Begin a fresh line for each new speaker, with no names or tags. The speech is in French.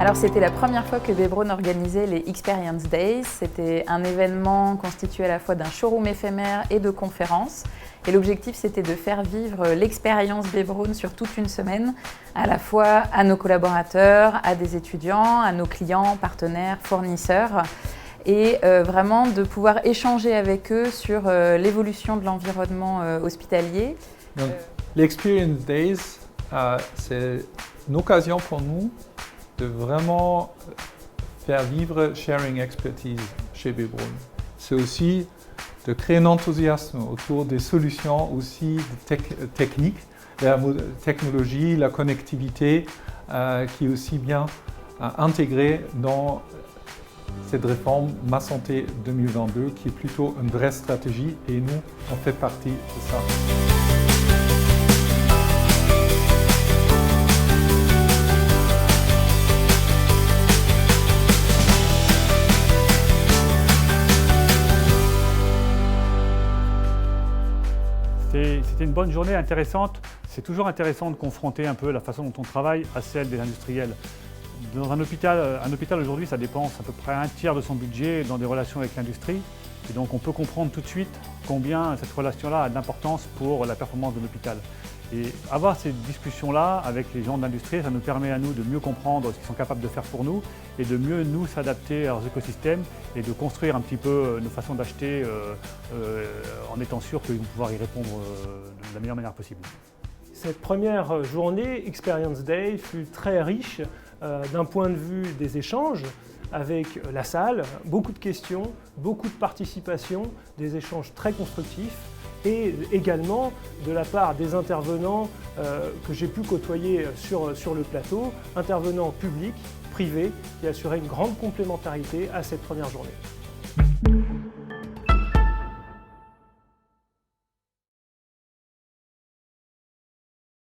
Alors c'était la première fois que Webron organisait les Experience Days. C'était un événement constitué à la fois d'un showroom éphémère et de conférences. Et l'objectif c'était de faire vivre l'expérience Webron sur toute une semaine, à la fois à nos collaborateurs, à des étudiants, à nos clients, partenaires, fournisseurs. Et vraiment de pouvoir échanger avec eux sur l'évolution de l'environnement hospitalier.
Donc, l'Experience Days, c'est une occasion pour nous de vraiment faire vivre Sharing Expertise chez Webron. C'est aussi de créer un enthousiasme autour des solutions aussi techniques, la technologie, la connectivité qui est aussi bien intégrée dans cette réforme Ma Santé 2022 qui est plutôt une vraie stratégie et nous, on fait partie de ça.
C'était une bonne journée intéressante. C'est toujours intéressant de confronter un peu la façon dont on travaille à celle des industriels. Dans un hôpital aujourd'hui, ça dépense à peu près un tiers de son budget dans des relations avec l'industrie. Et donc on peut comprendre tout de suite combien cette relation-là a d'importance pour la performance de l'hôpital. Et avoir ces discussions-là avec les gens de l'industrie, ça nous permet à nous de mieux comprendre ce qu'ils sont capables de faire pour nous et de mieux nous s'adapter à leurs écosystèmes et de construire un petit peu nos façons d'acheter en étant sûr qu'ils vont pouvoir y répondre de la meilleure manière possible.
Cette première journée, Experience Day, fut très riche d'un point de vue des échanges avec la salle, beaucoup de questions, beaucoup de participation, des échanges très constructifs et également de la part des intervenants que j'ai pu côtoyer sur le plateau, intervenants publics, privés, qui assuraient une grande complémentarité à cette première journée.